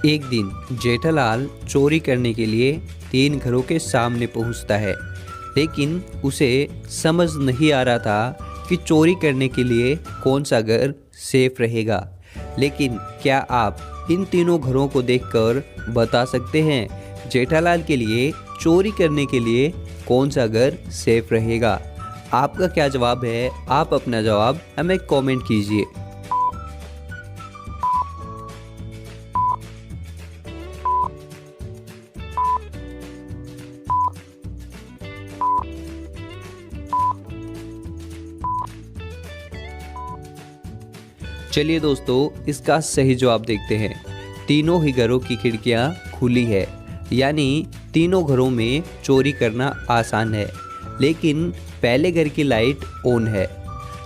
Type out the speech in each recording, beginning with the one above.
एक दिन जेठालाल चोरी करने के लिए 3 घरों के सामने पहुंचता है, लेकिन उसे समझ नहीं आ रहा था कि चोरी करने के लिए कौन सा घर सेफ रहेगा। लेकिन क्या आप इन तीनों घरों को देखकर बता सकते हैं जेठालाल के लिए चोरी करने के लिए कौन सा घर सेफ रहेगा? आपका क्या जवाब है? आप अपना जवाब हमें कमेंट कीजिए। चलिए दोस्तों, इसका सही जवाब देखते हैं। तीनों ही घरों की खिड़कियां खुली है, यानी तीनों घरों में चोरी करना आसान है। लेकिन पहले घर की लाइट ऑन है,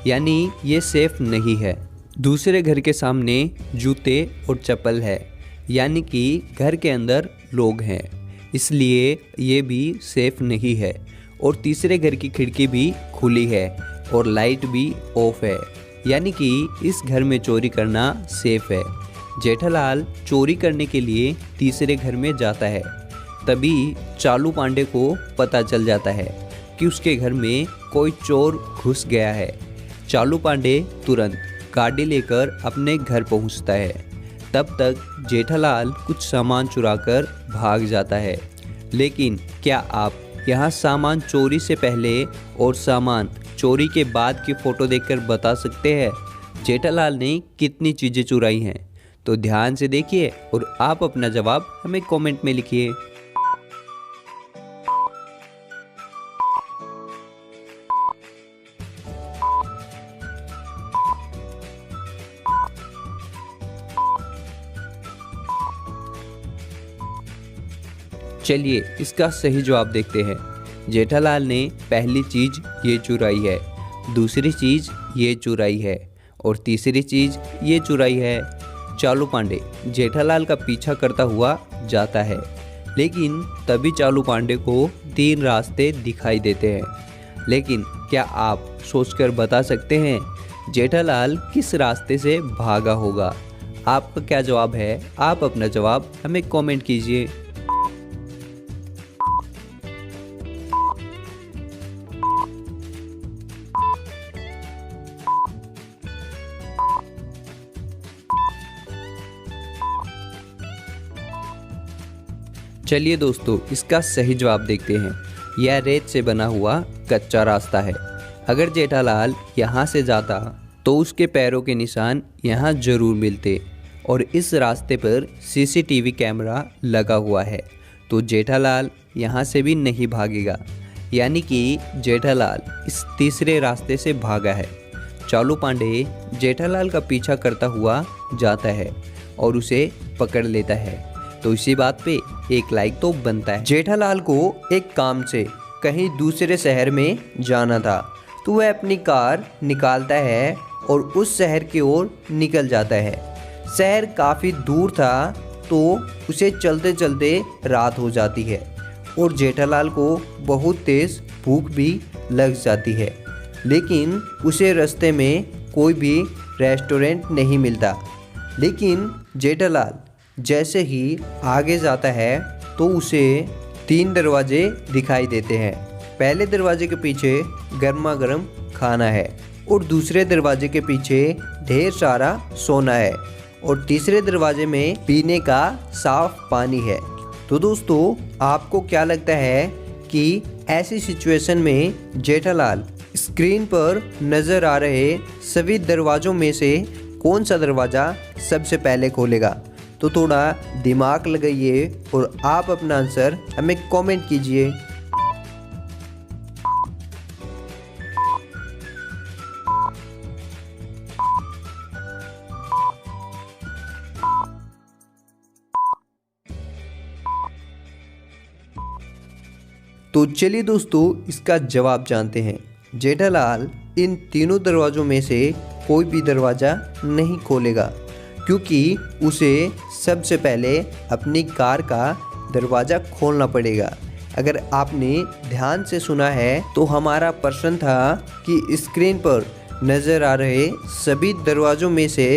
यानी ये सेफ नहीं है। दूसरे घर के सामने जूते और चप्पल है, यानी कि घर के अंदर लोग हैं, इसलिए ये भी सेफ नहीं है। और तीसरे घर की खिड़की भी खुली है और लाइट भी ऑफ है, यानी कि इस घर में चोरी करना सेफ है। जेठालाल चोरी करने के लिए तीसरे घर में जाता है। तभी चालू पांडे को पता चल जाता है कि उसके घर में कोई चोर घुस गया है। चालू पांडे तुरंत गाड़ी लेकर अपने घर पहुंचता है। तब तक जेठालाल कुछ सामान चुराकर भाग जाता है। लेकिन क्या आप यहाँ सामान चोरी से पहले और सामान चोरी के बाद की फ़ोटो देखकर बता सकते हैं जेठालाल ने कितनी चीज़ें चुराई हैं? तो ध्यान से देखिए और आप अपना जवाब हमें कमेंट में लिखिए। चलिए इसका सही जवाब देखते हैं। जेठालाल ने पहली चीज़ ये चुराई है, दूसरी चीज़ ये चुराई है और तीसरी चीज़ ये चुराई है। चालू पांडे जेठालाल का पीछा करता हुआ जाता है, लेकिन तभी चालू पांडे को 3 रास्ते दिखाई देते हैं। लेकिन क्या आप सोचकर बता सकते हैं जेठालाल किस रास्ते से भागा होगा? आपका क्या जवाब है? आप अपना जवाब हमें कमेंट कीजिए। चलिए दोस्तों, इसका सही जवाब देखते हैं। यह रेत से बना हुआ कच्चा रास्ता है। अगर जेठालाल यहाँ से जाता तो उसके पैरों के निशान यहाँ जरूर मिलते। और इस रास्ते पर सीसीटीवी कैमरा लगा हुआ है, तो जेठालाल यहाँ से भी नहीं भागेगा। यानी कि जेठालाल इस तीसरे रास्ते से भागा है। चालू पांडे जेठालाल का पीछा करता हुआ जाता है और उसे पकड़ लेता है। तो इसी बात पे एक लाइक तो बनता है। जेठालाल को एक काम से कहीं दूसरे शहर में जाना था, तो वह अपनी कार निकालता है और उस शहर की ओर निकल जाता है। शहर काफ़ी दूर था, तो उसे चलते चलते रात हो जाती है और जेठालाल को बहुत तेज़ भूख भी लग जाती है। लेकिन उसे रास्ते में कोई भी रेस्टोरेंट नहीं मिलता। लेकिन जेठालाल जैसे ही आगे जाता है तो उसे 3 दरवाजे दिखाई देते हैं। पहले दरवाजे के पीछे गर्मा गर्म खाना है और दूसरे दरवाजे के पीछे ढेर सारा सोना है और तीसरे दरवाजे में पीने का साफ पानी है। तो दोस्तों, आपको क्या लगता है कि ऐसी सिचुएशन में जेठालाल स्क्रीन पर नज़र आ रहे सभी दरवाज़ों में से कौन सा दरवाज़ा सबसे पहले खोलेगा? तो थोड़ा दिमाग लगाइए और आप अपना आंसर हमें कमेंट कीजिए। तो चलिए दोस्तों, इसका जवाब जानते हैं। जेठालाल इन तीनों दरवाज़ों में से कोई भी दरवाज़ा नहीं खोलेगा, क्योंकि उसे सबसे पहले अपनी कार का दरवाज़ा खोलना पड़ेगा। अगर आपने ध्यान से सुना है तो हमारा प्रश्न था कि स्क्रीन पर नज़र आ रहे सभी दरवाज़ों में से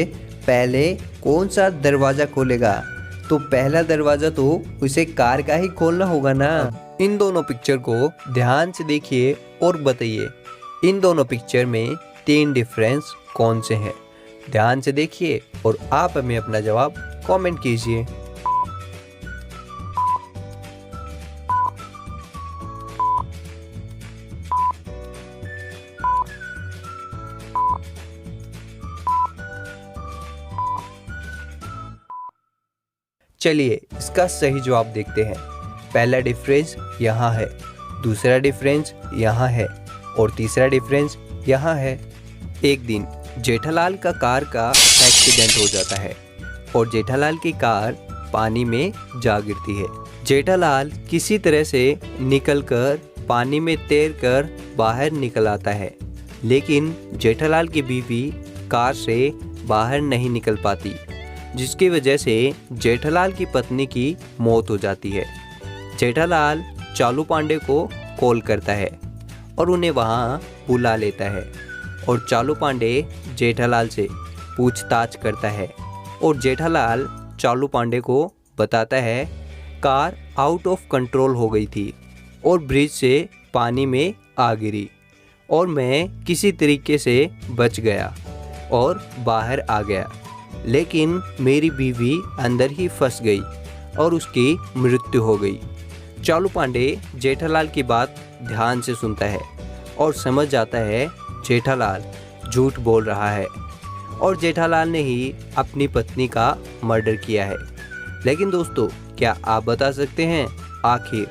पहले कौन सा दरवाज़ा खोलेगा। तो पहला दरवाजा तो उसे कार का ही खोलना होगा ना। इन दोनों पिक्चर को ध्यान से देखिए और बताइए इन दोनों पिक्चर में 3 डिफरेंस कौन से हैं। ध्यान से देखिए और आप हमें अपना जवाब कमेंट कीजिए। चलिए इसका सही जवाब देखते हैं। पहला डिफरेंस यहाँ है, दूसरा डिफरेंस यहाँ है और तीसरा डिफरेंस यहाँ है। एक दिन जेठालाल का कार का एक्सीडेंट हो जाता है और जेठालाल की कार पानी में जा गिरती है। जेठालाल किसी तरह से निकलकर पानी में तैरकर बाहर निकल आता है, लेकिन जेठालाल की बीवी कार से बाहर नहीं निकल पाती, जिसकी वजह से जेठालाल की पत्नी की मौत हो जाती है। जेठालाल चालू पांडे को कॉल करता है और उन्हें वहां बुला लेता है और चालू पांडे जेठालाल से पूछताछ करता है और जेठालाल चालू पांडे को बताता है कार आउट ऑफ कंट्रोल हो गई थी और ब्रिज से पानी में आ गिरी और मैं किसी तरीके से बच गया और बाहर आ गया, लेकिन मेरी बीवी अंदर ही फंस गई और उसकी मृत्यु हो गई। चालू पांडे जेठालाल की बात ध्यान से सुनता है और समझ जाता है जेठालाल झूठ बोल रहा है और जेठालाल ने ही अपनी पत्नी का मर्डर किया है। लेकिन दोस्तों, क्या आप बता सकते हैं आखिर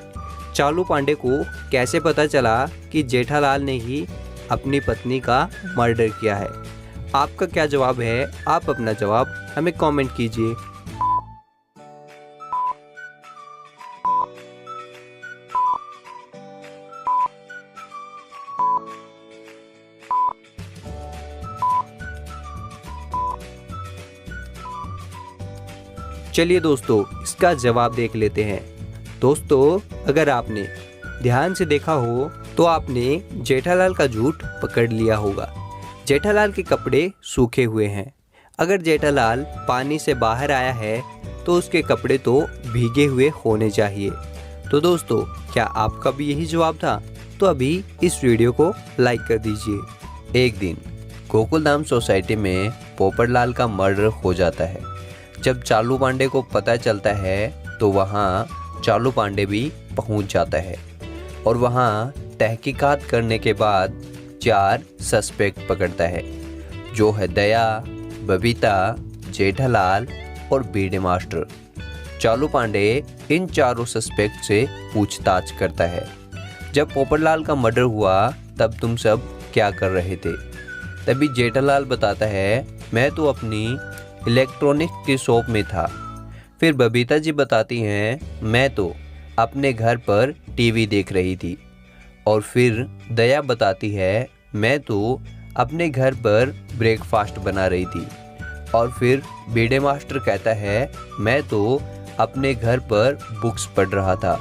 चालू पांडे को कैसे पता चला कि जेठालाल ने ही अपनी पत्नी का मर्डर किया है? आपका क्या जवाब है? आप अपना जवाब हमें कमेंट कीजिए। चलिए दोस्तों, इसका जवाब देख लेते हैं। दोस्तों, अगर आपने ध्यान से देखा हो तो आपने जेठालाल का झूठ पकड़ लिया होगा। जेठालाल के कपड़े सूखे हुए हैं। अगर जेठालाल पानी से बाहर आया है तो उसके कपड़े तो भीगे हुए होने चाहिए। तो दोस्तों, क्या आपका भी यही जवाब था? तो अभी इस वीडियो को लाइक कर दीजिए। एक दिन गोकुलधाम सोसाइटी में पोपटलाल का मर्डर हो जाता है। जब चालू पांडे को पता चलता है तो वहाँ चालू पांडे भी पहुँच जाता है और वहाँ तहकीकात करने के बाद 4 सस्पेक्ट पकड़ता है, जो है दया, बबीता, जेठालाल और बीडे मास्टर। चालू पांडे इन चारों सस्पेक्ट से पूछताछ करता है, जब पोपटलाल का मर्डर हुआ तब तुम सब क्या कर रहे थे? तभी जेठालाल बताता है, मैं तो अपनी इलेक्ट्रॉनिक की शॉप में था। फिर बबीता जी बताती हैं, मैं तो अपने घर पर टीवी देख रही थी। और फिर दया बताती है, मैं तो अपने घर पर ब्रेकफास्ट बना रही थी। और फिर बीडे मास्टर कहता है, मैं तो अपने घर पर बुक्स पढ़ रहा था।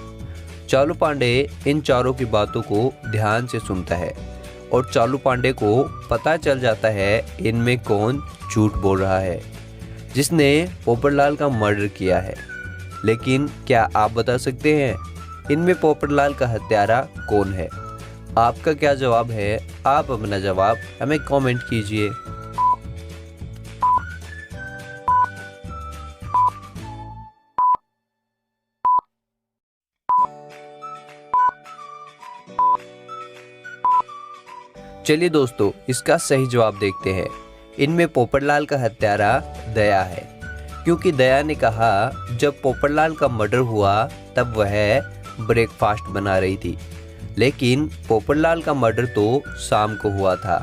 चालू पांडे इन चारों की बातों को ध्यान से सुनता है और चालू पांडे को पता चल जाता है इनमें कौन झूठ बोल रहा है, जिसने पोपटलाल का मर्डर किया है। लेकिन क्या आप बता सकते हैं इनमें पोपटलाल का हत्यारा कौन है? आपका क्या जवाब है? आप अपना जवाब हमें कमेंट कीजिए। चलिए दोस्तों, इसका सही जवाब देखते हैं। इनमें पोपटलाल का हत्यारा दया है, क्योंकि दया ने कहा जब पोपटलाल का मर्डर हुआ तब वह ब्रेकफास्ट बना रही थी, लेकिन पोपटलाल का मर्डर तो शाम को हुआ था,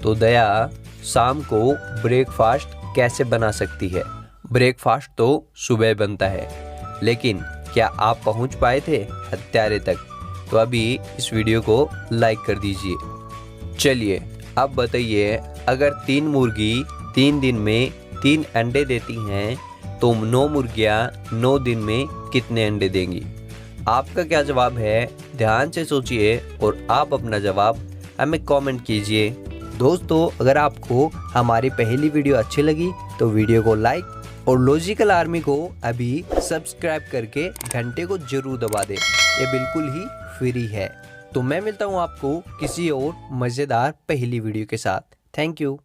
तो दया शाम को ब्रेकफास्ट कैसे बना सकती है? ब्रेकफास्ट तो सुबह बनता है। लेकिन क्या आप पहुंच पाए थे हत्यारे तक? तो अभी इस वीडियो को लाइक कर दीजिए। चलिए अब बताइए, अगर 3 मुर्गी 3 दिन में 3 अंडे देती हैं तो 9 मुर्गियां 9 दिन में कितने अंडे देंगी? आपका क्या जवाब है? ध्यान से सोचिए और आप अपना जवाब हमें कमेंट कीजिए। दोस्तों, अगर आपको हमारी पहली वीडियो अच्छी लगी तो वीडियो को लाइक और लॉजिकल आर्मी को अभी सब्सक्राइब करके घंटे को जरूर दबा दे, ये बिल्कुल ही फ्री है। तो मैं मिलता हूँ आपको किसी और मज़ेदार पहली वीडियो के साथ। Thank you.